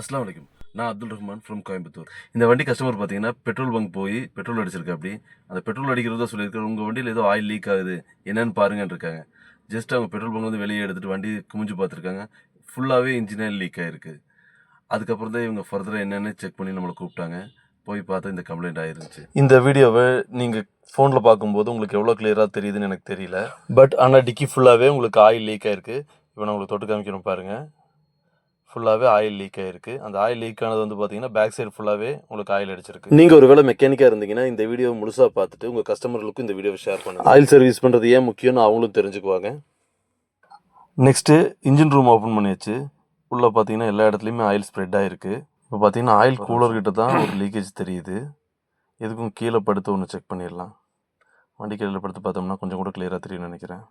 அஸ்ஸலாமு அலைக்கும். நான் அப்துல் ரஹ்மான் ஃப்ரம் கோயம்புத்தூர். இந்த வண்டி கஸ்டமர் பார்த்தீங்கன்னா, பெட்ரோல் பங்க் போய் பெட்ரோல் அடிச்சிருக்காப்படி. அந்த பெட்ரோல் அடிக்கிறதா சொல்லியிருக்காரு. உங்க வண்டியில ஏதோ ஆயில் லீக் ஆகுது. என்னன்னு பாருங்கன்னு இருக்காங்க. ஜஸ்ட் அவங்க பெட்ரோல் பங்க் வந்து வெளியே எடுத்துட்டு வண்டி குமிஞ்சு பார்த்துருக்காங்க. ஃபுல்லாவே இன்ஜின் ஆயில் லீக் ஆயிருக்கு. அதுக்கப்புறம் தான் இவங்க ஃபர்தரா என்னன்னு செக் பண்ணி நம்மள கூப்பிட்டாங்க. போய் பார்த்தா இந்த கம்ப்ளைண்ட் ஆயிருந்துச்சு. இந்த வீடியோவை நீங்க ஃபோன்ல பார்க்கும்போது உங்களுக்கு எவ்வளோ கிளியரா தெரியுதுன்னு எனக்கு தெரியல. பட் ஆனால் டிக்கி ஃபுல்லாவே உங்களுக்கு ஆயில் லீக் ஆயிருக்கு. இப்போ நான் உங்களுக்கு தொட்டு காமிக்கிறேன் பாருங்க. ஃபுல்லாகவே ஆயில் லீக் ஆகிருக்கு. அந்த ஆயில் லீக் ஆனது வந்து பார்த்தீங்கன்னா பேக் சைடு ஃபுல்லாகவே உங்களுக்கு ஆயில் அடிச்சிருக்கு. நீங்கள் ஒரு வேளை மெக்கானிக்காக இருந்தீங்கன்னா இந்த வீடியோ முழுசாக பார்த்துட்டு உங்கள் கஸ்டமர்களுக்கும் இந்த வீடியோவை ஷேர் பண்ணுங்கள். ஆயில் சர்வீஸ் பண்ணுறது ஏன் முக்கியம்னு அவங்களும் தெரிஞ்சுக்குவாங்க. நெக்ஸ்ட்டு இன்ஜின் ரூம் ஓப்பன் பண்ணியாச்சு. உள்ளே பார்த்தீங்கன்னா எல்லா இடத்துலையுமே ஆயில் ஸ்ப்ரெட் ஆகிருக்கு. இப்போ பார்த்தீங்கன்னா ஆயில் கூலர் கிட்ட தான் ஒரு லீக்கேஜ் தெரியுது. எதுக்கும் கீழே படுத்து ஒன்று செக் பண்ணிடலாம். வண்டி கீழே படுத்து பார்த்தோம்னா கொஞ்சம் கூட கிளியராக தெரியும்னு நினைக்கிறேன்.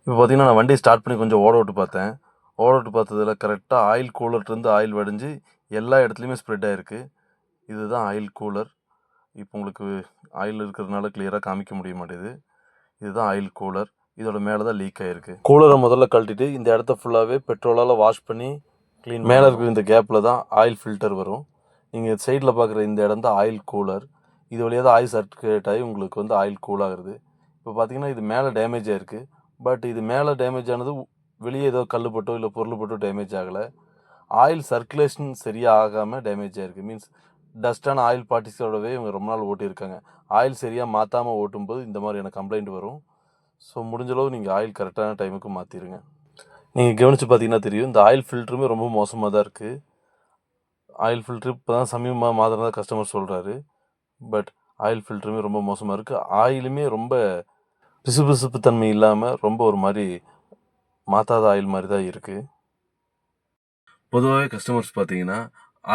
இப்போ பார்த்தீங்கன்னா நான் வண்டியை ஸ்டார்ட் பண்ணி கொஞ்சம் ஓட விட்டு பார்த்தேன். ஓட விட்டு பார்த்ததில் கரெக்டாக ஆயில் கூலர்லேருந்து ஆயில் வடிஞ்சு எல்லா இடத்துலையுமே ஸ்ப்ரெட் ஆகிருக்கு. இதுதான் ஆயில் கூலர். இப்போ உங்களுக்கு ஆயில் இருக்கிறதுனால கிளியராக காமிக்க முடிய மாட்டேது. இதுதான் ஆயில் கூலர். இதோட மேலே தான் லீக் ஆகிருக்கு. கூலரை முதல்ல கழட்டிட்டு இந்த இடத்த ஃபுல்லாகவே பெட்ரோலால் வாஷ் பண்ணி க்ளீன். மேலே இருக்கிற இந்த கேப்பில் தான் ஆயில் ஃபில்டர் வரும். நீங்கள் சைடில் பார்க்குற இந்த இடம் தான் ஆயில் கூலர். இது வழியாக தான் ஆயில் சர்க்குலேட் ஆகி உங்களுக்கு வந்து ஆயில் கூலாகிறது. இப்போ பார்த்தீங்கன்னா இது மேலே டேமேஜ் ஆகிருக்கு. பட் இது மேலே டேமேஜ் ஆனது வெளியே ஏதோ கல் பட்டோ இல்லை பொருள் பட்டோ டேமேஜ் ஆகலை. ஆயில் சர்க்குலேஷன் சரியாக ஆகாமல் டேமேஜ் ஆகிருக்கு. மீன்ஸ் டஸ்டான ஆயில் பார்ட்டிஸோடவே இவங்க ரொம்ப நாள் ஓட்டியிருக்காங்க. ஆயில் சரியாக மாற்றாமல் ஓட்டும்போது இந்த மாதிரியான கம்ப்ளைண்ட் வரும். ஸோ முடிஞ்சளவு நீங்கள் ஆயில் கரெக்டான டைமுக்கு மாற்றிடுங்க. நீங்கள் கவனித்து பார்த்தீங்கன்னா தெரியும், இந்த ஆயில் ஃபில்டருமே ரொம்ப மோசமாக தான் இருக்குது. ஆயில் ஃபில்ட்ரு இப்போ தான் சமீபமாக மாத்திரதான் கஸ்டமர் சொல்கிறாரு. பட் ஆயில் ஃபில்டருமே ரொம்ப மோசமாக இருக்குது. ஆயிலுமே ரொம்ப பிசுபிசுப்பு தன்மை இல்லாமல் ரொம்ப ஒரு மாதிரி மாற்றாத ஆயில் மாதிரி தான் இருக்குது. பொதுவாகவே கஸ்டமர்ஸ் பார்த்தீங்கன்னா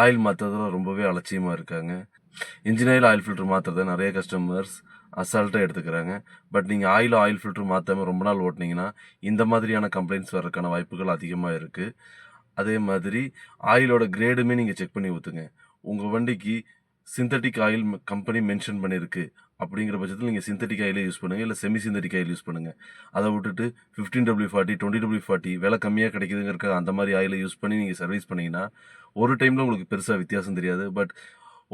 ஆயில் மாற்றுறதுல ரொம்பவே அலட்சியமாக இருக்காங்க. இன்ஜின் ஆயில் ஃபில்டர் மாற்றுறத நிறைய கஸ்டமர்ஸ் அசால்ட்டாக எடுத்துக்கிறாங்க. பட் நீங்கள் ஆயில் ஃபில்டர் மாற்றாமல் ரொம்ப நாள் ஓட்டினீங்கன்னா இந்த மாதிரியான கம்ப்ளைண்ட்ஸ் வர்றதுக்கான வாய்ப்புகள் அதிகமாக இருக்குது. அதே மாதிரி ஆயிலோட கிரேடுமே நீங்கள் செக் பண்ணி ஊற்றுங்க. உங்கள் வண்டிக்கு சிந்தட்டிக் ஆயில் கம்பெனி மென்ஷன் பண்ணியிருக்கு அப்படிங்கிற பட்சத்தில் நீங்கள் சிந்தட்டிக் ஆயிலே யூஸ் பண்ணுங்கள், இல்லை செமி சிந்தட்டிக் ஆயில் யூஸ் பண்ணுங்கள். அதை விட்டுட்டு 15W40 20W40 விலை கம்மியாக கிடைக்குதுங்கிறக்க அந்த மாதிரி ஆயிலை யூஸ் பண்ணி நீங்கள் சர்வீஸ் பண்ணிங்கன்னா ஒரு டைமில் உங்களுக்கு பெருசாக வித்தியாசம் தெரியாது. பட்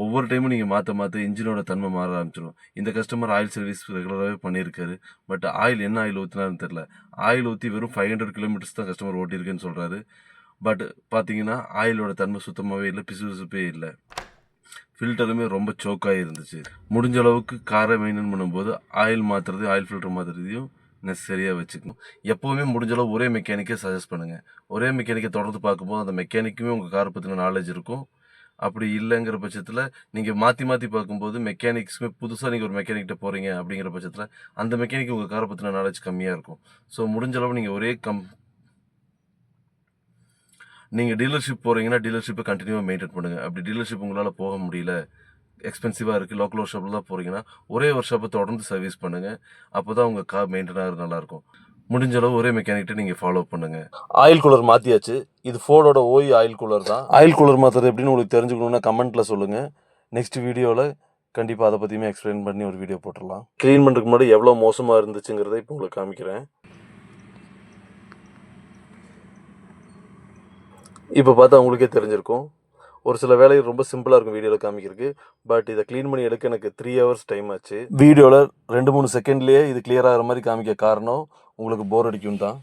ஒவ்வொரு டைமும் நீங்கள் மாற்ற இன்ஜினோட தன்மை மாற ஆரம்பிச்சிடும். இந்த கஸ்டமர் ஆயில் சர்வீஸ் ரெகுலராகவே பண்ணியிருக்காரு. பட் ஆயில் என்ன ஆயில் ஊற்றினான்னு தெரில. ஆயில் ஊற்றி வெறும் 500 கிலோமீட்டர்ஸ் தான் கஸ்டமர் ஓட்டியிருக்குன்னு சொல்கிறாரு. பட் பார்த்தீங்கன்னா ஆயிலோட தன்மை சுத்தமாகவே இல்லை, பிசுபிசுப்பே இல்லை. ஃபில்டருமே ரொம்ப சோக்காக இருந்துச்சு. முடிஞ்ச அளவுக்கு காரை மெயின்டைன் பண்ணும்போது ஆயில் மாற்றுறது, ஆயில் ஃபில்டர் மாற்றுறதையும் நெசசரியாக வச்சுக்கணும். எப்போவுமே முடிஞ்ச அளவு ஒரே மெக்கானிக்கே சஜஸ்ட் பண்ணுங்கள். ஒரே மெக்கானிக்கை தொடர்ந்து பார்க்கும்போது அந்த மெக்கானிக்குமே உங்கள் காரை பற்றின நாலேஜ் இருக்கும். அப்படி இல்லைங்கிற பட்சத்தில் நீங்கள் மாற்றி பார்க்கும்போது மெக்கானிக்ஸுமே புதுசாக நீங்கள் ஒரு மெக்கானிக்கிட்ட போகிறீங்க அப்படிங்கிற பட்சத்தில் அந்த மெக்கானிக் உங்கள் காரை பற்றின நாலேஜ் கம்மியாக இருக்கும். ஸோ முடிஞ்ச அளவு நீங்கள் ஒரே நீங்கள் டீலர்ஷிப் போகிறீங்கன்னா டீலர்ஷிப்பை கண்டினியூவாக மெயின்டைன் பண்ணுங்கள். அப்படி டீலர்ஷிப் உங்களால் போக முடியல, எக்ஸ்பென்சிவாக இருக்குது, லோக்கல் ஒர்க் ஷாப்பில் தான் போகிறீங்கன்னா ஒரே ஒர்க் ஷாப்பை தொடர்ந்து சர்வீஸ் பண்ணுங்கள். அப்போ தான் உங்கள் கார் மெயின்டைன் ஆகிறது நல்லாயிருக்கும். முடிஞ்ச அளவு ஒரே மெக்கானிக்கிட்ட நீங்கள் ஃபாலோ பண்ணுங்கள். ஆயில் கூலர் மாற்றியாச்சு. இது ஃபோர்டோட ஓய் ஆயில் கூலர் தான். ஆயில் கூலர் மாற்றுறது எப்படின்னு உங்களுக்கு தெரிஞ்சுக்கணுன்னா கமெண்ட்டில் சொல்லுங்கள். நெக்ஸ்ட் வீடியோவில் கண்டிப்பாக அதை பற்றியுமே எக்ஸ்பிளைன் பண்ணி ஒரு வீடியோ போட்டுடலாம். க்ளீன் பண்ணுறதுக்கு முன்னாடி எவ்வளோ மோசமாக இருந்துச்சுங்கிறத இப்போ உங்களுக்கு காமிக்கிறேன். இப்போ பார்த்தா உங்களுக்கே தெரிஞ்சிருக்கும். ஒரு சில வேலைகள் ரொம்ப சிம்பிளாக இருக்கும் வீடியோவில் காமிக்கிறதுக்கு. பட் இதை க்ளீன் பண்ணி எடுக்க எனக்கு 3 hours டைம் ஆச்சு. வீடியோவில் 2-3 செகண்ட்லேயே இது கிளியர் ஆகிற மாதிரி காமிக்க காரணம் உங்களுக்கு போர் அடிக்கும் தான்.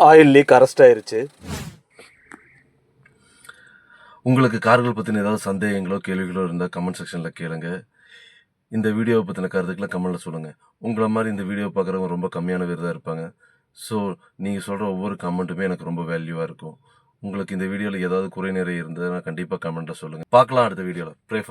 ஆயில் லீக் அரெஸ்ட் ஆயிருச்சு. உங்களுக்கு கார்கள் பற்றின ஏதாவது சந்தேகங்களோ கேள்விகளோ இருந்தால் கமெண்ட் செக்ஷனில் கேளுங்க. இந்த வீடியோவை பற்றின கருத்துக்களை கமெண்ட்டில் சொல்லுங்கள். உங்களை மாதிரி இந்த வீடியோ பார்க்குறவங்க ரொம்ப கம்மியான பேர் தான் இருப்பாங்க. ஸோ நீங்கள் சொல்கிற ஒவ்வொரு கமெண்ட்டுமே எனக்கு ரொம்ப வேல்யூவாக இருக்கும். உங்களுக்கு இந்த வீடியோவில் ஏதாவது குறை நிறைய இருந்ததுன்னா கண்டிப்பாக கமெண்ட்டில் சொல்லுங்கள். பார்க்கலாம் அடுத்த வீடியோவில். Pray for